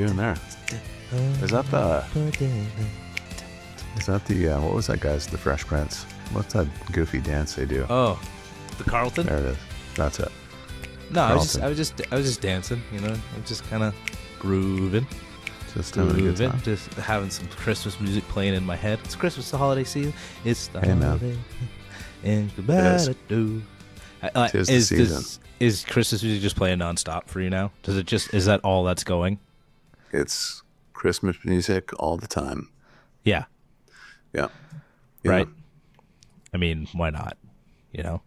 doing there? Is that the what was that guy's, the Fresh Prince? What's that goofy dance they do? Oh, the Carlton? There it is. That's it. No, I was just dancing, you know. I'm just kind of grooving. Just having a good time. Just having some Christmas music playing in my head. It's Christmas, the holiday season. It's the Hey, holiday. And goodbye to do. Tis the season. Is Christmas music just playing nonstop for you now? Is that all that's going? It's Christmas music all the time. Yeah. Yeah. Right. I mean, why not? You know?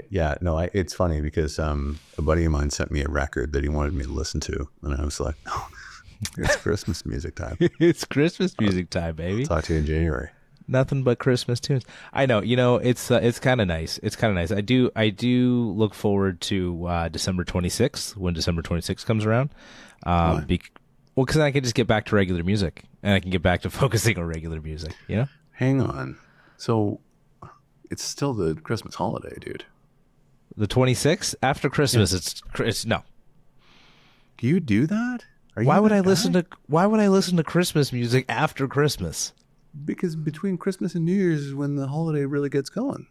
Yeah, no, it's funny because a buddy of mine sent me a record that he wanted me to listen to, and I was like, no, it's Christmas music time. It's Christmas music time, baby. I'll talk to you in January. Nothing but Christmas tunes. I know, you know, it's kind of nice. It's kind of nice. I do look forward to December 26th, when December 26th comes around. Because I can just get back to regular music, and I can get back to focusing on regular music, you know? Hang on. So it's still the Christmas holiday, dude. The 26th? After Christmas, yeah. it's no. Do you do that? Why would I listen to Christmas music after Christmas? Because between Christmas and New Year's is when the holiday really gets going.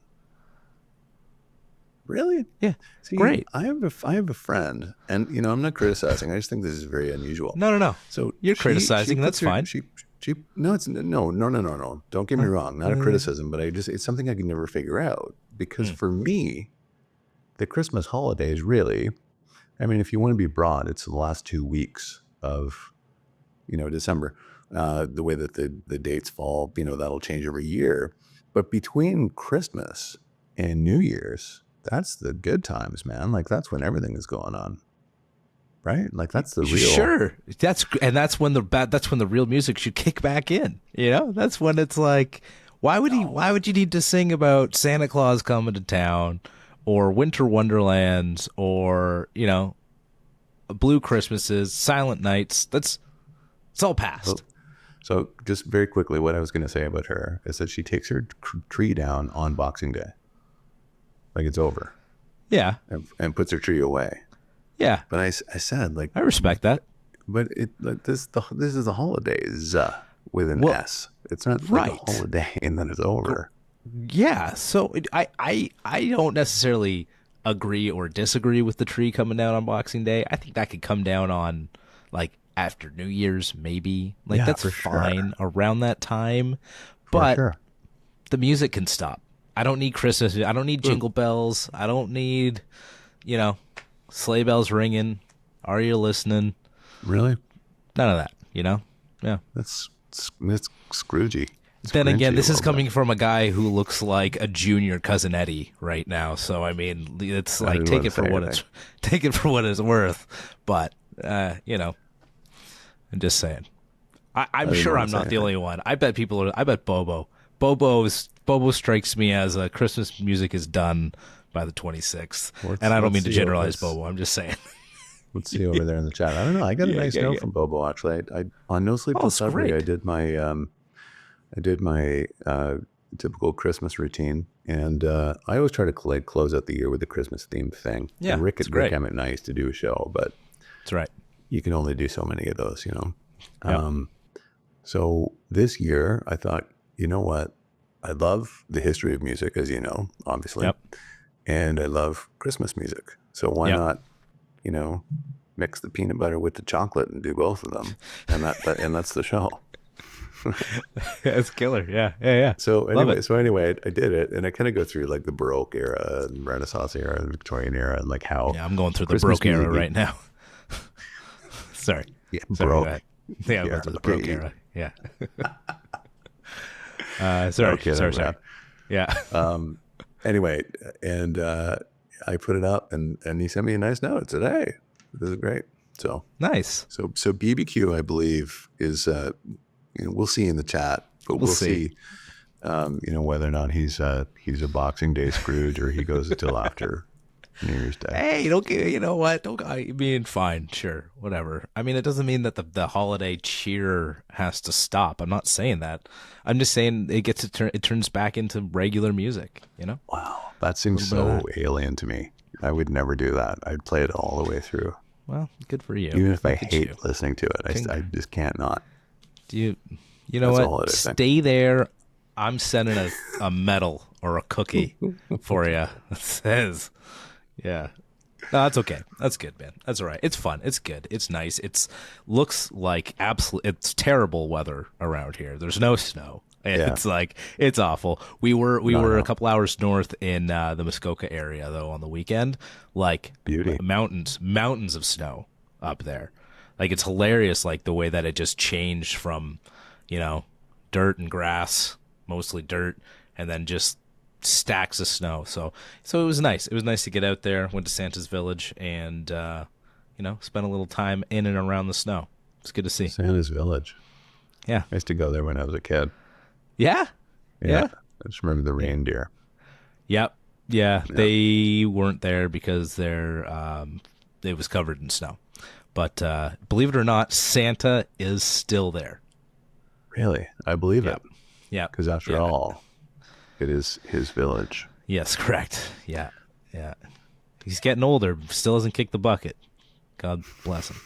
Really? Yeah. See, great. I have a friend, and you know, I'm not criticizing. I just think this is very unusual. No. So you're criticizing. That's fine. No. Don't get me wrong. Not a criticism, but it's something I can never figure out. Because for me, the Christmas holiday is really, I mean, if you want to be broad, it's the last 2 weeks of, you know, December. The way that the dates fall, you know, that'll change every year. But between Christmas and New Year's, that's the good times, man. Like, that's when everything is going on, right? Like, that's the real. Sure, that's when the real music should kick back in. You know, that's when it's like, why would you need to sing about Santa Claus coming to town, or Winter Wonderlands, or, you know, Blue Christmases, Silent Nights? It's all past. So just very quickly, what I was going to say about her is that she takes her tree down on Boxing Day. Like, it's over. Yeah. And puts her tree away. Yeah. But I said, like, I respect that. But this is the holidays with an S. It's not like a holiday and then it's over. Yeah. So I don't necessarily agree or disagree with the tree coming down on Boxing Day. I think that could come down on, like, after New Year's, maybe. Like, yeah, that's fine around that time. But the music can stop. I don't need Christmas. I don't need Jingle Bells. I don't need, you know, sleigh bells ringing. Are you listening? Really? None of that, you know? Yeah. That's Scroogey. Then again, this is coming from a guy who looks like a junior Cousin Eddie right now. So, I mean, it's like, take it for what it's worth. But, you know, I'm just saying. I'm sure I'm not the only one. I bet Bobo strikes me as Christmas music is done by the 26th. And I don't mean to generalize Bobo. I'm just saying. Let's see over there in the chat. I don't know. I got a nice note from Bobo, actually. I on No Sleep Till Saturday, I did my typical Christmas routine, and I always try to close out the year with a Christmas themed thing. Yeah, and Rick Emmett and I used to do a show, but that's right. You can only do so many of those, you know. Yep. So this year, I thought, you know what? I love the history of music, as you know, obviously, and I love Christmas music. So why not, you know, mix the peanut butter with the chocolate and do both of them, and that's the show. That's killer. Yeah. So anyway, I did it, and I kind of go through like the Baroque era, and Renaissance era, and Victorian era, and like how. Yeah, I'm going through the Baroque era right now. Sorry. Yeah, Baroque. Yeah, I'm going through the Baroque era. Yeah. Sorry. Yeah. Anyway, and I put it up, and he sent me a nice note. Said, "Hey, this is great." So nice. So BBQ, I believe, is you know, we'll see in the chat, but we'll see. You know, whether or not he's a Boxing Day Scrooge or he goes until after New Year's Day. Hey, you know what? I mean, fine, sure, whatever. I mean, it doesn't mean that the holiday cheer has to stop. I'm not saying that. I'm just saying it turns back into regular music. You know? Wow, that seems so alien to me. I would never do that. I'd play it all the way through. Well, good for you. Even if I Look at hate you. listening to it, I just can't not. Do you know That's all what? it is, Stay there. I'm sending a medal or a cookie for you. It says, yeah. No, that's okay. That's good, man. That's all right. It's fun. It's good. It's nice. Looks like it's terrible weather around here. There's no snow. It's like it's awful. We were a couple hours north in the Muskoka area though on the weekend. Like Beauty. mountains of snow up there. Like it's hilarious. Like the way that it just changed from, dirt and grass, mostly dirt, and then just stacks of snow. So it was nice. It was nice to get out there. Went to Santa's Village and spent a little time in and around the snow. It's good to see. Santa's Village. Yeah. I used to go there when I was a kid. Yeah. I just remember the reindeer. Yep. Yeah. They weren't there because it was covered in snow. But believe it or not, Santa is still there. Really? I believe it. Yeah. Because after all, it is his village. Yes, correct. Yeah. Yeah. He's getting older, still hasn't kicked the bucket. God bless him.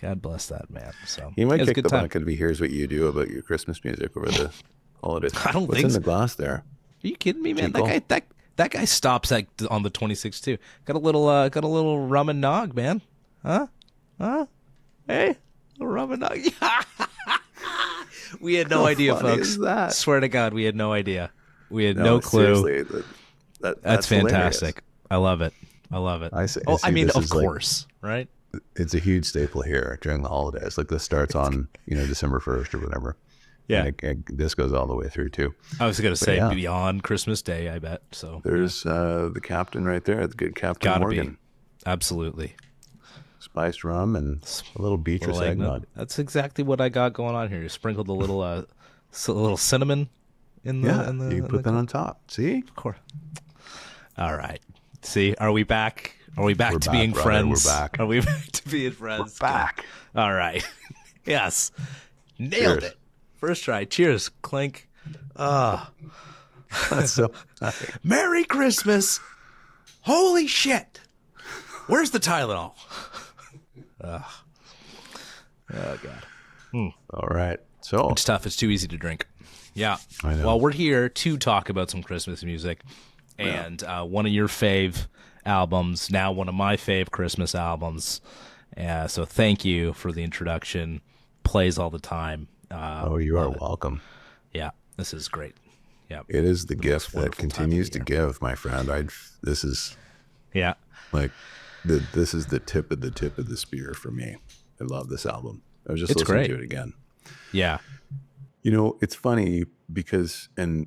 God bless that man. So he might kick the bucket if he hears what you do about your Christmas music over the holidays. I don't What's think in so. the glass there? Are you kidding me, man? That guy stops on the 26th too. Got a little rum and nog, man. Huh? Hey, a rum and nog. We had no idea, folks. Is that? Swear to God, we had no idea. We had no clue. Seriously, that's fantastic. Hilarious. I love it. I mean, of course, right? It's a huge staple here during the holidays. Like this starts on December 1st or whatever. Yeah, and this goes all the way through too. I was gonna say beyond Christmas Day, I bet. So there's the captain right there, the good Captain Gotta Morgan. Be. Absolutely. Spiced rum and a little Beatrice eggnog. That's exactly what I got going on here. You sprinkled a little cinnamon in the. You put that on top. See, of course. All right. See, are we back? Are we back to being brother. friends? We're back. Are we back to being friends? We're back. All right. Yes. Nailed it. First try. Cheers. Clink. That's so funny. Merry Christmas. Holy shit. Where's the Tylenol? Oh, God. All right. So it's tough. It's too easy to drink. Yeah. I know. Well, we're here to talk about some Christmas music. And one of your fave albums, now one of my fave Christmas albums. So thank you for the introduction. Plays all the time. You are welcome. Yeah, this is great. Yeah, it is the gift that continues to give, my friend. This is like this is the tip of the spear for me. I love this album. I was just listening to it again. Yeah, it's funny because, and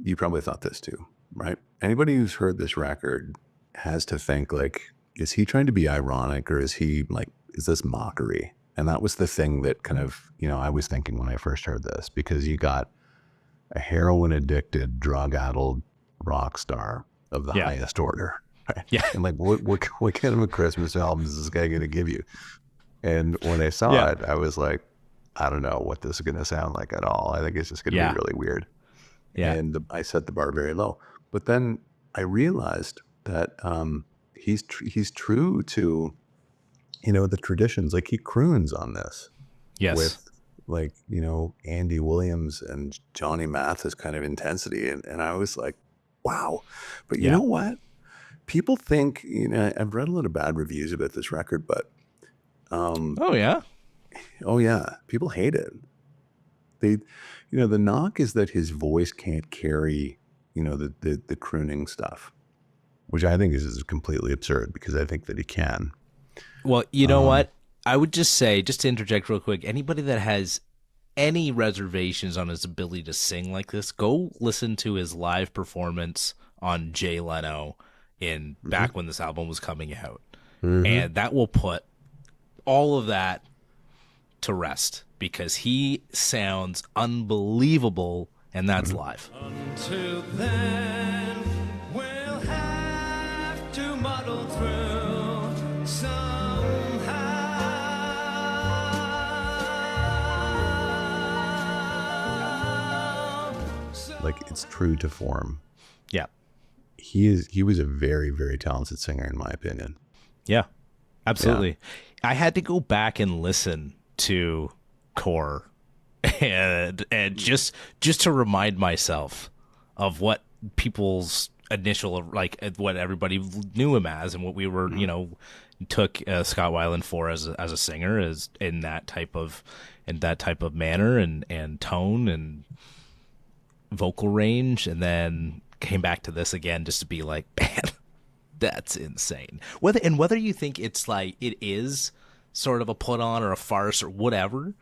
you probably thought this too, right? Anybody who's heard this record has to think like, is he trying to be ironic or is this mockery? And that was the thing that kind of, I was thinking when I first heard this, because you got a heroin-addicted, drug-addled rock star of the highest order. Right? Yeah. And like, what kind of a Christmas album is this guy going to give you? And when I saw it, I was like, I don't know what this is going to sound like at all. I think it's just going to be really weird. Yeah. And I set the bar very low. But then I realized that he's true to the traditions. Like he croons on this. Yes. With Andy Williams and Johnny Mathis kind of intensity. And I was like, wow. But you know what? People think, I've read a lot of bad reviews about this record, but oh yeah. People hate it. The knock is that his voice can't carry, the crooning stuff, which I think is completely absurd because I think that he can. Well, you know what? I would just say, just to interject real quick, anybody that has any reservations on his ability to sing like this, go listen to his live performance on Jay Leno in back when this album was coming out. Mm-hmm. And that will put all of that to rest because he sounds unbelievable, and that's live. Until then, we'll have to muddle through somehow. Like, it's true to form. Yeah. He was a very, very talented singer, in my opinion. Yeah. Absolutely. I had to go back and listen to Core and just to remind myself of what people's initial, like what everybody knew him as and what we were, took Scott Weiland for as a singer, as in that type of manner and tone and vocal range, and then came back to this again just to be like, man, that's insane. Whether you think it's like it is sort of a put on or a farce or whatever,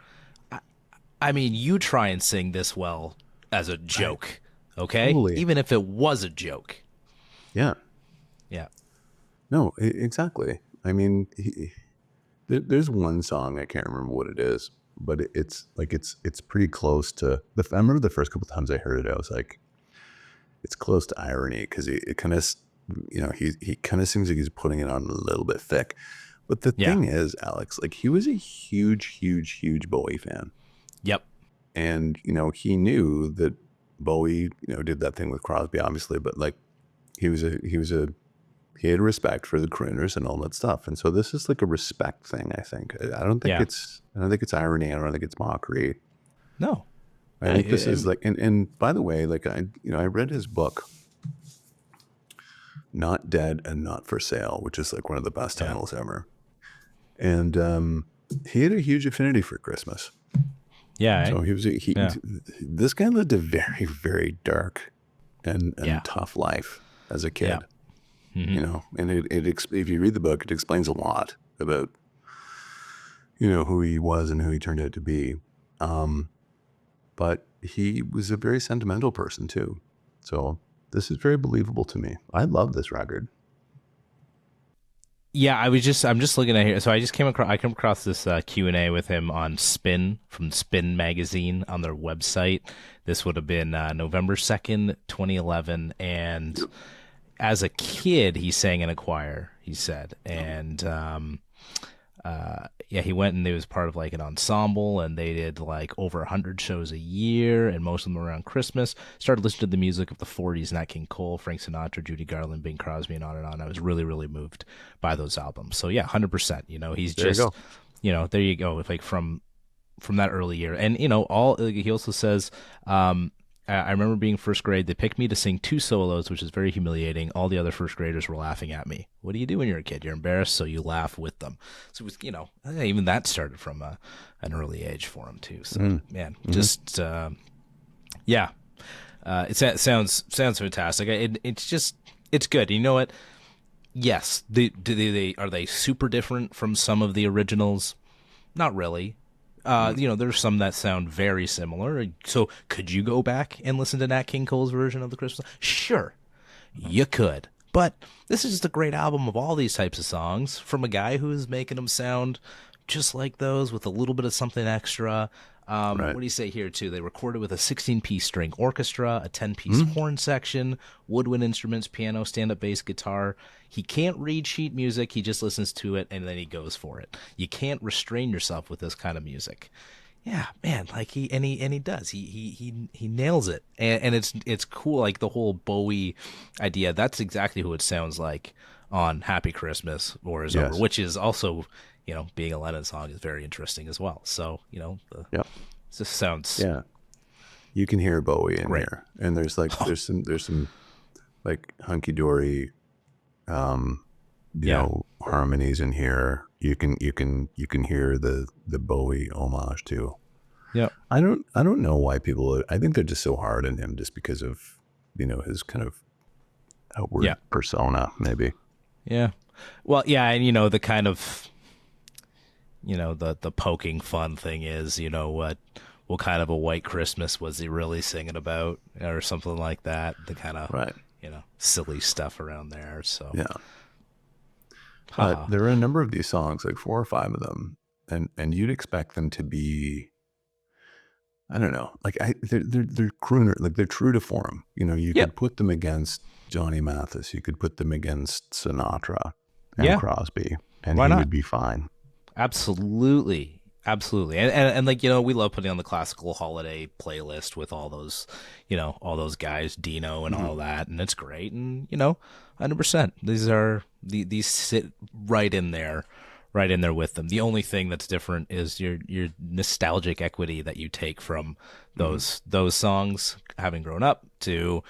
I mean, you try and sing this well as a joke, okay? Totally. Even if it was a joke. Yeah. Yeah. No, exactly. I mean, there's one song, I can't remember what it is, but it's pretty close to I remember the first couple times I heard it, I was like, it's close to irony, because it kind of, he kind of seems like he's putting it on a little bit thick. But the thing is, Alex, like, he was a huge, huge, huge Bowie fan. Yep. And, he knew that Bowie, did that thing with Crosby, obviously, but like, he had respect for the crooners and all that stuff. And so this is like a respect thing, I think. I don't think it's irony. I don't think it's mockery. No. I think this is like, and by the way, like I read his book, Not Dead and Not for Sale, which is like one of the best titles ever. And he had a huge affinity for Christmas. Yeah. So this guy lived a very, very dark and tough life as a kid. Yeah. Mm-hmm. And if you read the book, it explains a lot about, who he was and who he turned out to be. But he was a very sentimental person too. So this is very believable to me. I love this record. Yeah, I'm just looking at here. So I came across this Q&A with him on Spin, from Spin magazine, on their website. This would have been November 2nd, 2011. And as a kid, he sang in a choir, he said. And he went and he was part of like an ensemble, and they did like over 100 shows a year, and most of them around Christmas. Started listening to the music of the 40s, Nat King Cole, Frank Sinatra, Judy Garland, Bing Crosby, and on and on. I was really, really moved by those albums. So yeah, 100%. He's there just, there you go. With like from that early year, and he also says, I remember being first grade. They picked me to sing 2 solos, which is very humiliating. All the other first graders were laughing at me. What do you do when you're a kid? You're embarrassed, so you laugh with them. So it was, even that started from an early age for him too. So just it sounds fantastic. It's good. You know what? Yes. Are they super different from some of the originals? Not really. There's some that sound very similar. So could you go back and listen to Nat King Cole's version of the Christmas? Sure, you could. But this is just a great album of all these types of songs from a guy who is making them sound just like those with a little bit of something extra. What do you say here, too? They recorded with a 16-piece string orchestra, a 10-piece horn section, woodwind instruments, piano, stand-up bass, guitar. He can't read sheet music. He just listens to it, and then he goes for it. You can't restrain yourself with this kind of music. Yeah, man, like he does. He nails it. And it's cool, like the whole Bowie idea. That's exactly who it sounds like on Happy Christmas or Is Over, which is also, being a Lennon song is very interesting as well. So, it just sounds you can hear Bowie in great. here, and there's some like hunky dory, harmonies in here. You can hear the Bowie homage too. Yeah, I don't know why people. I think they're just so hard on him just because of his kind of outward persona, maybe. Yeah, well, yeah, and the kind of. The poking fun thing is, what kind of a white Christmas was he really singing about, or something like that. The kind of, silly stuff around there. So, yeah. But there are a number of these songs, like 4 or 5 of them, and you'd expect them to be, I don't know, like they're crooner, like they're true to form. You could put them against Johnny Mathis, you could put them against Sinatra and Crosby, and he would be fine. Absolutely. And like, we love putting on the classical holiday playlist with all those, all those guys, Dino and all that. And it's great. And, 100%. These sit right in there right in there with them. The only thing that's different is your nostalgic equity that you take from those songs, having grown up, to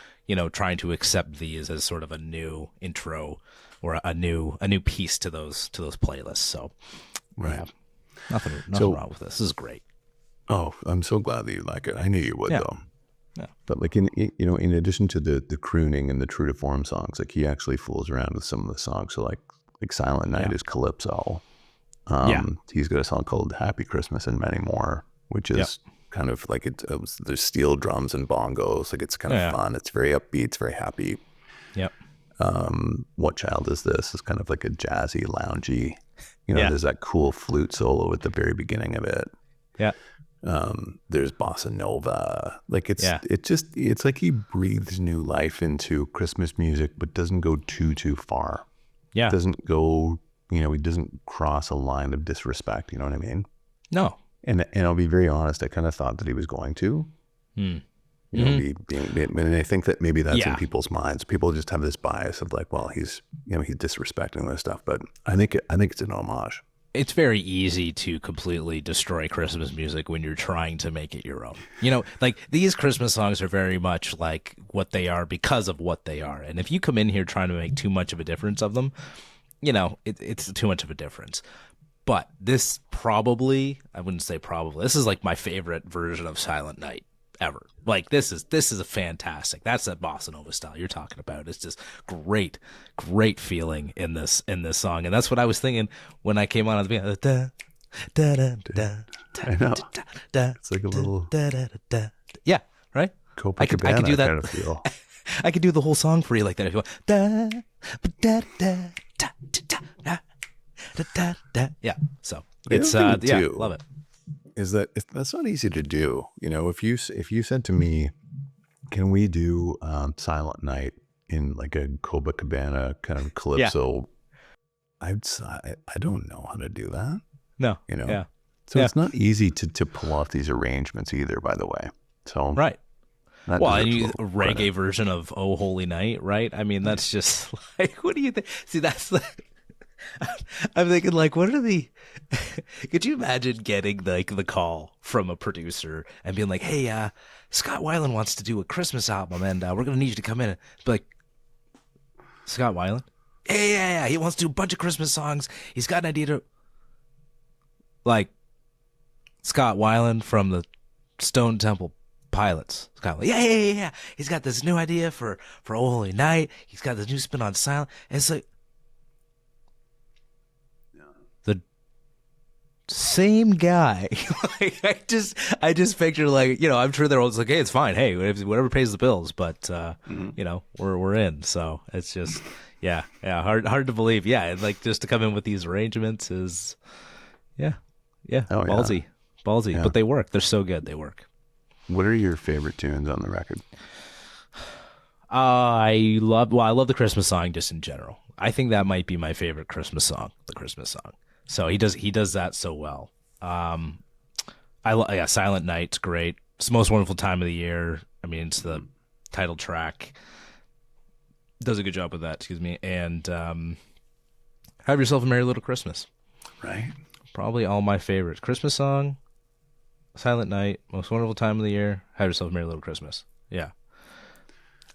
trying to accept these as sort of a new intro or a new piece to those playlists. So, Right. yeah, nothing wrong with this. This is great. Oh, I'm so glad that you like it. I knew you would, though. Yeah. But like in addition to the crooning and the true to form songs, like he actually fools around with some of the songs. So like Silent Night is calypso. He's got a song called Happy Christmas and many more, which is kind of like there's steel drums and bongos. Like it's kind of fun. It's very upbeat. It's very happy. Yep. What Child Is This is kind of like a jazzy, loungy. There's that cool flute solo at the very beginning of it. Yeah. There's bossa nova. Like it's like he breathes new life into Christmas music, but doesn't go too far. Yeah. Doesn't go, he doesn't cross a line of disrespect. You know what I mean? No. And I'll be very honest. I kind of thought that he was going to. And I think that maybe that's in people's minds. People just have this bias of like, well, he's disrespecting this stuff. But I think it's an homage. It's very easy to completely destroy Christmas music when you're trying to make it your own. Like these Christmas songs are very much like what they are because of what they are. And if you come in here trying to make too much of a difference of them, it's too much of a difference. But this probably, I wouldn't say probably, this is like my favorite version of Silent Night ever. Like this is a fantastic. That's that bossa nova style you're talking about. It's just great feeling in this song, and that's what I was thinking when I came on at the beginning. I know. It's like a little yeah, right. I could do that. Kind of feel. I could do the whole song for you like that if you want. Yeah. So it's love it. Is that's not easy to do. If you said to me, can we do Silent Night in like a Copacabana kind of calypso? I don't know how to do that. No. So it's not easy to pull off these arrangements either, by the way. So right. Well, and you a reggae credit. version of "Oh Holy Night," right? I mean, that's just like, what do you think? See, that's like, I'm thinking like, what are the? Could you imagine getting like the call from a producer and being like, "Hey, Scott Weiland wants to do a Christmas album, and we're gonna need you to come in." And be like, Scott Weiland? Yeah. He wants to do a bunch of Christmas songs. He's got an idea to, like, Scott Weiland from the Stone Temple Pilots. Scott Weiland, yeah. He's got this new idea for Oh Holy Night. He's got this new spin on silent. And it's like the same guy. Like, I just picture like, I'm sure they're all just like, hey, it's fine. Hey, whatever pays the bills, but we're in. So it's just hard to believe. Yeah, like just to come in with these arrangements is ballsy. Yeah. But they work. They're so good. They work. What are your favorite tunes on the record? I love the Christmas song just in general. I think that might be my favorite Christmas song, the Christmas song. So he does that so well. Silent Night's great. It's the most wonderful time of the year. I mean, it's the title track. Does a good job with that, excuse me. And Have Yourself a Merry Little Christmas. Right. Probably all my favorites. Christmas song, Silent Night, most wonderful time of the year, Have Yourself a Merry Little Christmas. Yeah.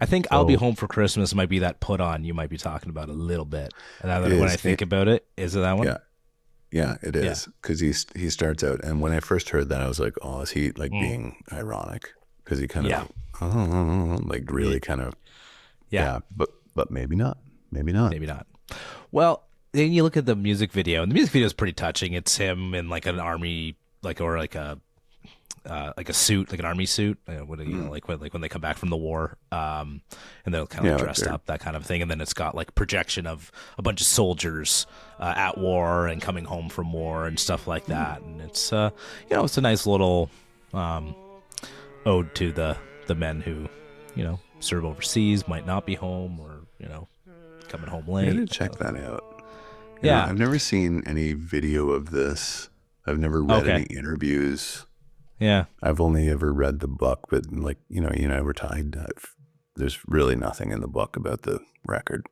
I think I'll Be Home for Christmas might be that put on you might be talking about a little bit. And when I think about it, is it that one? Yeah, it is. Because he starts out, and when I first heard that, I was like, oh, is he like being ironic? Because he kind of like really kind of but maybe not. Maybe not. Well, then you look at the music video, and the music video is pretty touching. It's him in like an army, like a suit, like an army suit, like when they come back from the war, and they're kind of like dressed up, that kind of thing. And then it's got like projection of a bunch of soldiers at war and coming home from war and stuff like that. And it's it's a nice little ode to the men who serve overseas, might not be home, or coming home late. I did check that out. I've never seen any video of this. I've never read any interviews. Yeah, I've only ever read the book, but like, we're tied. There's really nothing in the book about the record.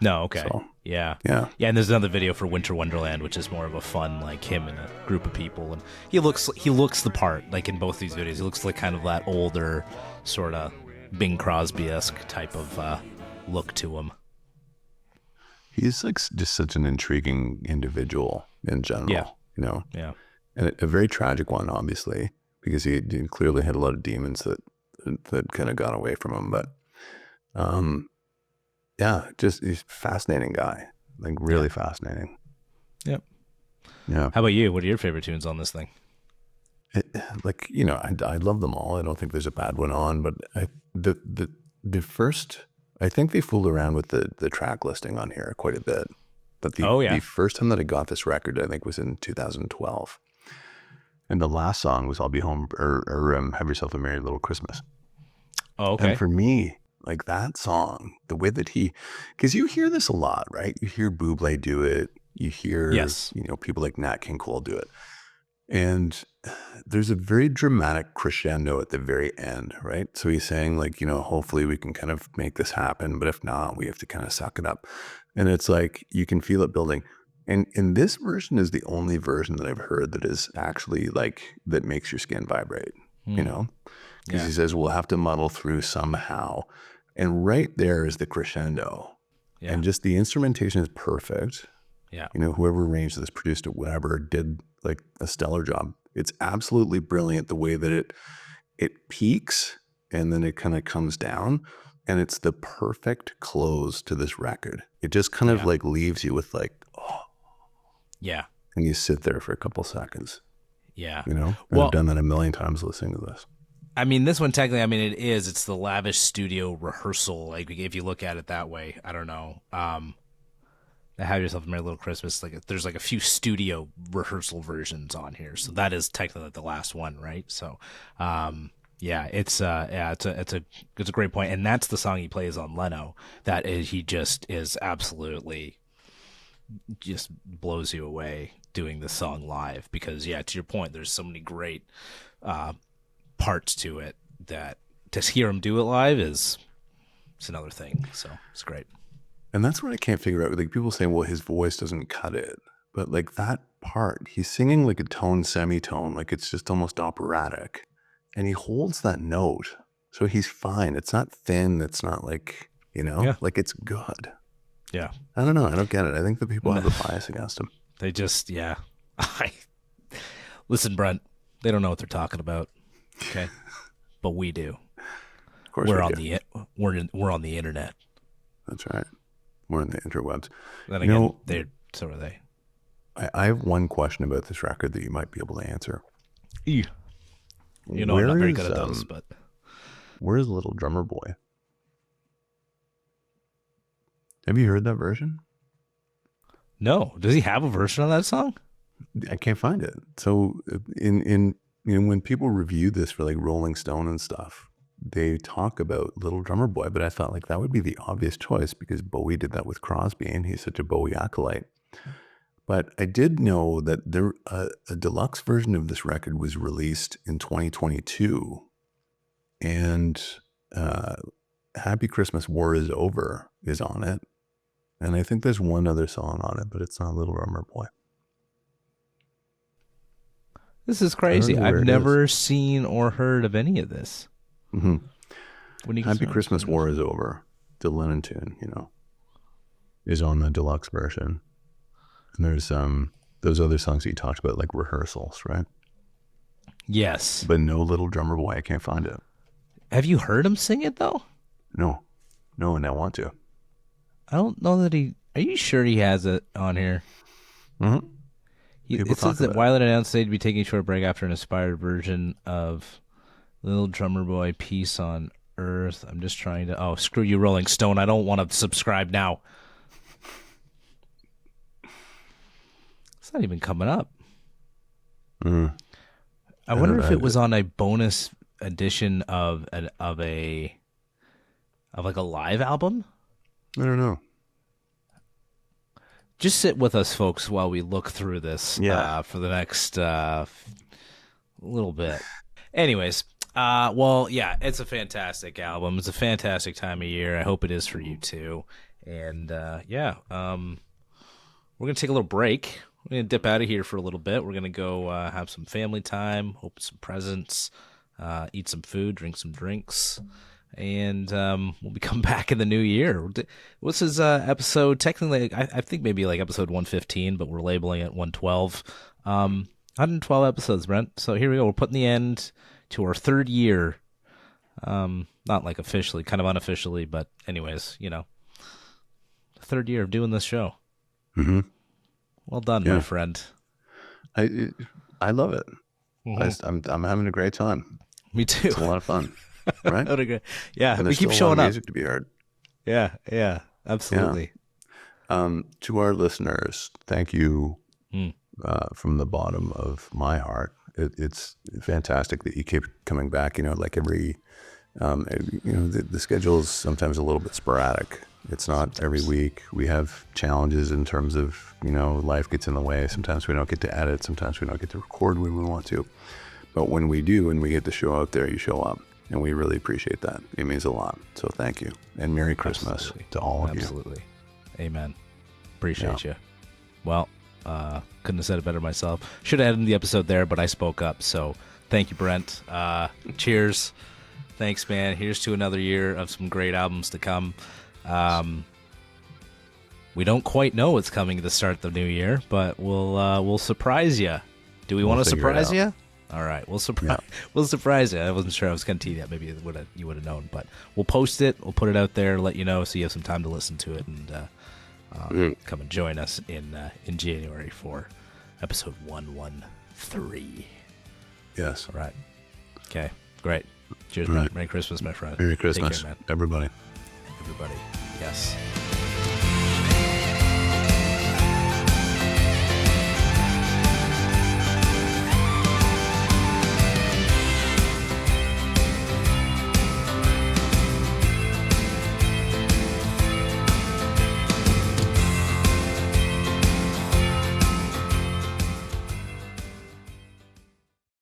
No, okay. So, yeah. yeah. Yeah, and there's another video for Winter Wonderland, which is more of a fun, like him and a group of people, and he looks the part, like in both these videos. He looks like kind of that older, sort of Bing Crosby-esque type of look to him. He's like just such an intriguing individual in general. Yeah. You know? Yeah. And a very tragic one, obviously, because he clearly had a lot of demons that kind of got away from him. But yeah, just he's a fascinating guy, like really fascinating. Yep. Yeah. How about you? What are your favorite tunes on this thing? Like, you know, I love them all. I don't think there's a bad one on, but the first, I think they fooled around with the track listing on here quite a bit. But the first time that I got this record, I think, was in 2012. And the last song was "I'll Be Home" or "Have Yourself a Merry Little Christmas." Oh, okay. And for me, like that song, the way that because you hear this a lot, right? You hear Bublé do it. You hear, you know, people like Nat King Cole do it. And there's a very dramatic crescendo at the very end, right? So he's saying like, you know, hopefully we can kind of make this happen, but if not, we have to kind of suck it up. And it's like, you can feel it building. And this version is the only version that I've heard that is actually like, that makes your skin vibrate, you know? Because he says, we'll have to muddle through somehow. And right there is the crescendo. Yeah. And just the instrumentation is perfect. Yeah. You know, whoever arranged this, produced it, whatever, did like a stellar job. It's absolutely brilliant the way that it peaks and then it kind of comes down. And it's the perfect close to this record. It just kind of like leaves you with like, oh. Yeah. And you sit there for a couple seconds. Yeah. You know, and I've done that a million times listening to this. I mean, this one technically, I mean, it's the lavish studio rehearsal. Like, if you look at it that way, I don't know. Have Yourself a Merry Little Christmas. Like, there's like a few studio rehearsal versions on here, so that is technically the last one, right? So, it's a great point, and that's the song he plays on Leno. That is, he just is absolutely just blows you away doing the song live because, to your point, there's so many great parts to it that to hear him do it live it's another thing. So it's great. And that's what I can't figure out. Like people saying, well, his voice doesn't cut it. But like that part, he's singing like a tone, semitone, like it's just almost operatic. And he holds that note. So he's fine. It's not thin. It's not like, you know, like it's good. Yeah. I don't know. I don't get it. I think the people have a bias against him. They just, Listen, Brent, they don't know what they're talking about. Okay. But we do. Of course we're on the internet. That's right. We're in the interwebs. Then again, so are they. I have one question about this record that you might be able to answer. You know, I'm not very good at those, but where's Little Drummer Boy? Have you heard that version? No. Does he have a version of that song? I can't find it. So in you know, when people review this for like Rolling Stone and stuff, they talk about Little Drummer Boy, but I thought like that would be the obvious choice because Bowie did that with Crosby and he's such a Bowie acolyte. But I did know that a deluxe version of this record was released in 2022 and Happy Christmas, War is Over is on it. And I think there's one other song on it, but it's not Little Drummer Boy. This is crazy. I've never seen or heard of any of this. Mm-hmm. Happy Christmas, War is Over, the Lennon tune, you know, is on the deluxe version. And there's those other songs that you talked about, like rehearsals, right? Yes. But no Little Drummer Boy. I can't find it. Have you heard him sing it, though? No, and I want to. I don't know that are you sure he has it on here? Mm-hmm. It says that Weiland announced they'd be taking a short break after an inspired version of Little Drummer Boy, Peace on Earth. I'm just trying to... Oh, screw you, Rolling Stone. I don't want to subscribe now. It's not even coming up. I wonder if it was on a bonus edition of like a live album. I don't know. Just sit with us, folks, while we look through this for the next little bit. Anyways, it's a fantastic album. It's a fantastic time of year. I hope it is for you too. And we're gonna take a little break. We're gonna dip out of here for a little bit. We're gonna go have some family time, open some presents, eat some food, drink some drinks, and we'll be coming back in the new year. This is episode, technically, I think maybe like episode 115, but we're labeling it 112. 112 episodes, Brent. So here we go. We're putting the end to our third year. Not like officially, kind of unofficially, but anyways, the third year of doing this show. Mm-hmm. Well done, my friend. I love it. Mm-hmm. I'm having a great time. Me too. It's a lot of fun, right? Yeah, and we keep still showing a lot of up. music to be heard. Yeah, absolutely. To our listeners, thank you from the bottom of my heart. It's fantastic that you keep coming back. Like every, the schedule is sometimes a little bit sporadic. It's not every week. We have challenges in terms of, life gets in the way. Sometimes we don't get to edit. Sometimes we don't get to record when we want to. But when we do, and we get the show out there, you show up. And we really appreciate that. It means a lot. So thank you. And Merry Christmas to all of you. Absolutely. Amen. Appreciate you. Well, couldn't have said it better myself. Should have ended the episode there, but I spoke up. So thank you, Brent. Cheers. Thanks, man. Here's to another year of some great albums to come. We don't quite know what's coming at the start of the new year, but we'll surprise you. Do we want to surprise you? All right, we'll surprise you. I wasn't sure I was going to tee that. Maybe you would have known, but we'll post it. We'll put it out there, let you know, so you have some time to listen to it, and come and join us in January for episode 113. Yes. All right. Okay. Great. Cheers, man. Merry Christmas, my friend. Merry Christmas, Take care, man. everybody. Everybody. Yes.